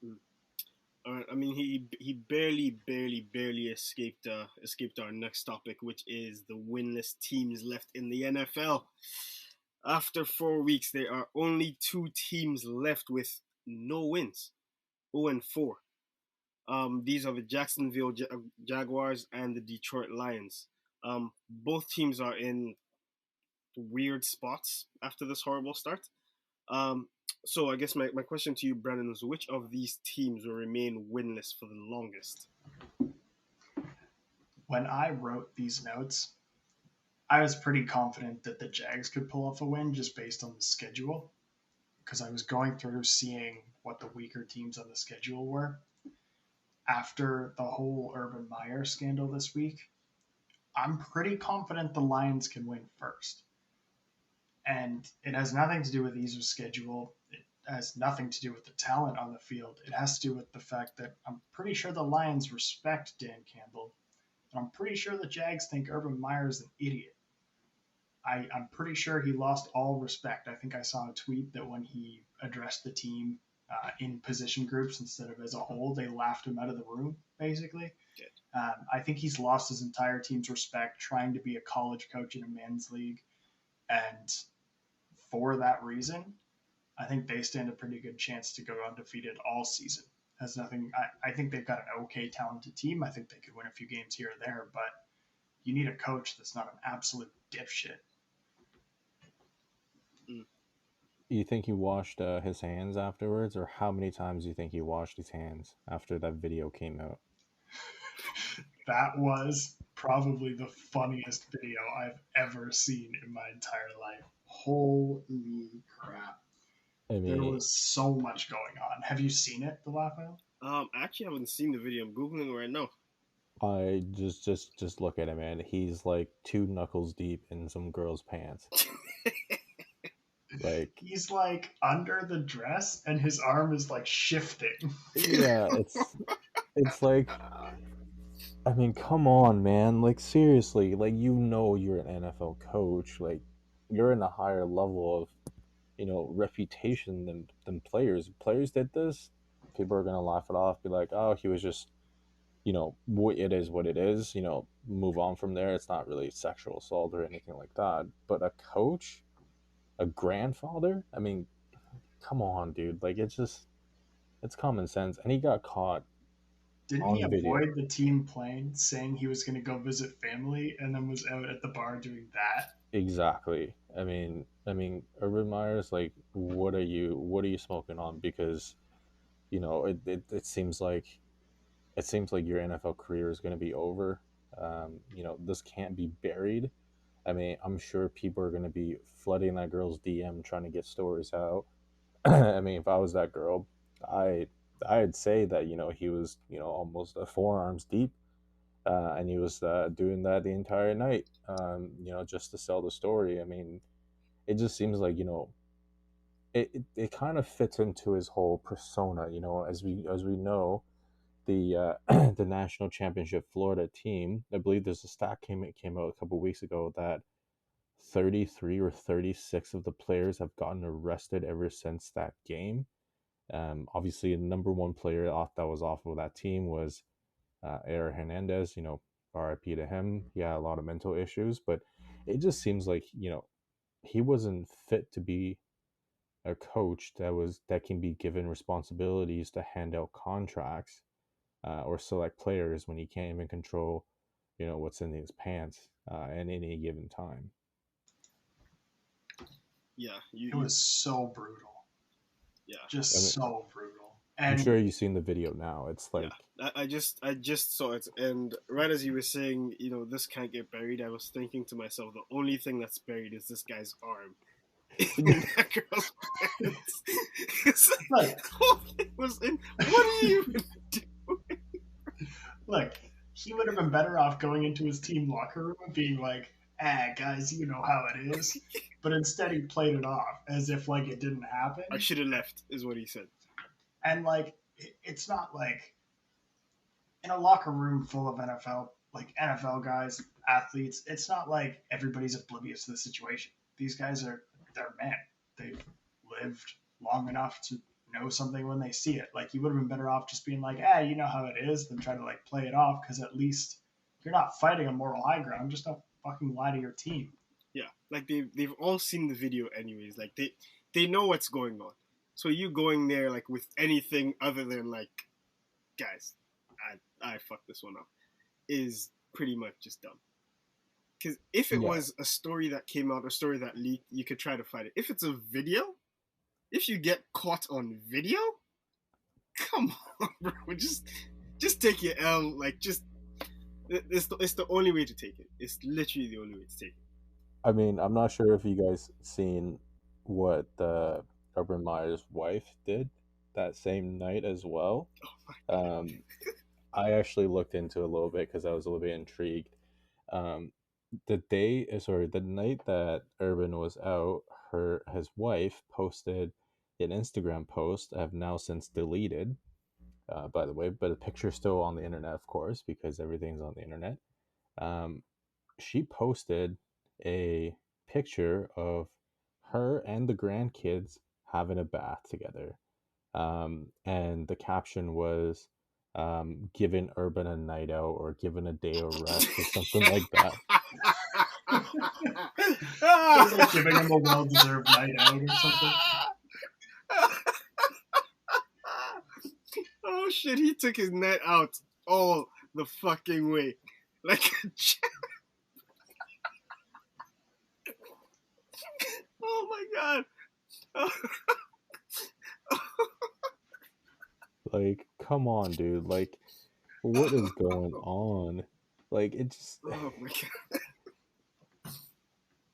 Mm. All right. I mean, he barely escaped our next topic, which is the winless teams left in the NFL. After 4 weeks, there are only two teams left with no wins, 0-4. These are the Jacksonville Jaguars and the Detroit Lions. Both teams are in weird spots after this horrible start. Um, so I guess my question to you, Brandon, is which of these teams will remain winless for the longest? When I wrote these notes, I was pretty confident that the Jags could pull off a win just based on the schedule because I was going through seeing what the weaker teams on the schedule were. After the whole Urban Meyer scandal this week, I'm pretty confident the Lions can win first. And it has nothing to do with ease of schedule. It has nothing to do with the talent on the field. It has to do with the fact that I'm pretty sure the Lions respect Dan Campbell, and I'm pretty sure the Jags think Urban Meyer is an idiot. I'm pretty sure he lost all respect. I think I saw a tweet that when he addressed the team in position groups instead of as a whole, they laughed him out of the room, basically. I think he's lost his entire team's respect trying to be a college coach in a men's league. And for that reason, I think they stand a pretty good chance to go undefeated all season. Has nothing. I think they've got an okay, talented team. I think they could win a few games here or there, but you need a coach that's not an absolute dipshit. Mm. You think he washed his hands afterwards, or how many times do you think he washed his hands after that video came out? That was probably the funniest video I've ever seen in my entire life. Holy crap. I There mean, was so much going on. Have you seen it, the laugh out? I actually haven't seen the video. I'm googling it right now. I just look at him, man. He's like 2 knuckles deep in some girl's pants. Like, He's like under the dress and his arm is like shifting. yeah, it's like, I mean, come on, man. Like, seriously, like, you're an NFL coach. Like, you're in a higher level of, reputation than players. Players did this, people are gonna laugh it off, be like, oh, he was just, it is what it is. Move on from there. It's not really sexual assault or anything like that. But a coach, a grandfather, I mean, come on, dude. Like, it's common sense. And he got caught Didn't he on video. avoid the team plane saying he was going to go visit family and then was out at the bar doing that? Exactly. I mean, Urban Meyer's like, what are you smoking on? Because it seems like your NFL career is going to be over. This can't be buried. I mean, I'm sure people are going to be flooding that girl's DM trying to get stories out. I mean, if I was that girl, I I'd say that he was almost 4 arms deep, and he was doing that the entire night, just to sell the story. I mean, it just seems like it kind of fits into his whole persona. As we know, the the national championship Florida team. I believe there's a stat came out a couple of weeks ago that 33 or 36 of the players have gotten arrested ever since that game. Obviously, the number one player that was off of that team was Aaron Hernandez. RIP to him. He had a lot of mental issues, but it just seems like he wasn't fit to be a coach that can be given responsibilities to hand out contracts or select players when he can't even control what's in his pants at any given time. Yeah, It was so brutal. yeah, I mean, Just so brutal. I'm And sure you've seen the video now. It's yeah. like, I just saw it, and right as you were saying, this can't get buried. I was thinking to myself, the only thing that's buried is this guy's arm in that girl's pants. It's like, look, the whole thing was in. What are you even doing? look, he would have been better off going into his team locker room and being like, guys, you know how it is. But instead, he played it off as if like it didn't I happen. should have left, is what he said. And like, it's not like in a locker room full of NFL guys, athletes. It's not like everybody's oblivious to the situation. These guys they're men. They've lived long enough to know something when they see it. Like, you would have been better off just being like, "Ah, you know how it is," than try to like play it off, because at least you're not fighting a moral high ground. Just don't fucking lie to your team. Yeah, like they've all seen the video anyways. Like they know what's going on. So you going there like with anything other than like, guys, I fucked this one up, is pretty much just dumb. Because if it Yeah. was a story that came out, a story that leaked, you could try to fight it. If it's a video, if you get caught on video, come on, bro, just take your L. Like, just it's the only way to take it. It's literally the only way to take it. I mean, I'm not sure if you guys seen what the Urban Meyer's wife did that same night as well. Um, I actually looked into it a little bit because I was a little bit intrigued. Um, the night that Urban was out, his wife posted an Instagram post I've now since deleted, by the way, but the picture's still on the internet, of course, because everything's on the internet. She posted a picture of her and the grandkids having a bath together. And the caption was, giving Urban a night out or giving a day of rest or something like that. Like giving him a well-deserved night out or something. Oh shit, he took his net out all the fucking way. Like oh my god. Like, come on, dude. Like, what is going on? Like, it just. Oh my god.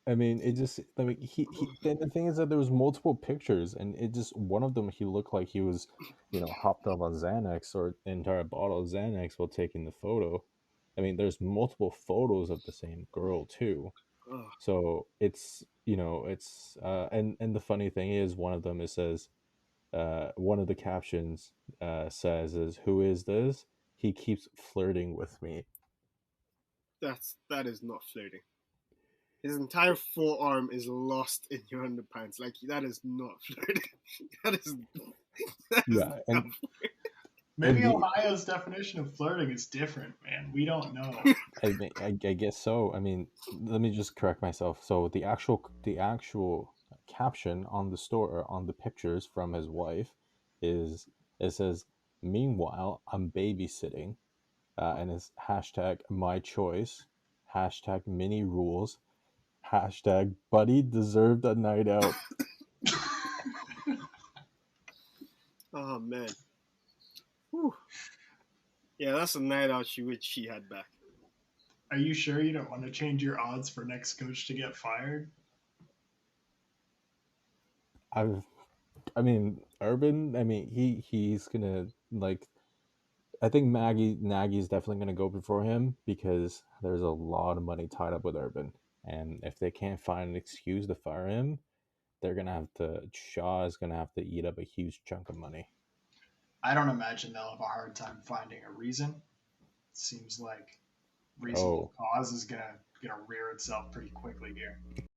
I mean, it just. I mean, he. Then the thing is that there was multiple pictures, and it just one of them he looked like he was, hopped up on Xanax or an entire bottle of Xanax while taking the photo. I mean, there's multiple photos of the same girl too. Oh. So it's it's and the funny thing is one of them it says, one of the captions says is, "Who is this? He keeps flirting with me." That is not flirting. His entire forearm is lost in your underpants. Like, that is not flirting. That is Yeah, and Maybe the- Ohio's definition of flirting is different, man. We don't know. I guess so. I mean, let me just correct myself. So the actual caption on the store on the pictures from his wife is it says, "Meanwhile, I'm babysitting," and it's hashtag my choice, hashtag mini rules, hashtag buddy deserved a night out. Oh man. Whew. Yeah, that's a night out she wish she had back. Are you sure you don't want to change your odds for next coach to get fired? I mean, Urban. I mean, he's gonna like. I think Nagy's definitely gonna go before him because there's a lot of money tied up with Urban, and if they can't find an excuse to fire him, they're gonna have to. Shaw is gonna have to eat up a huge chunk of money. I don't imagine they'll have a hard time finding a reason. It seems like reasonable cause is gonna rear itself pretty quickly here.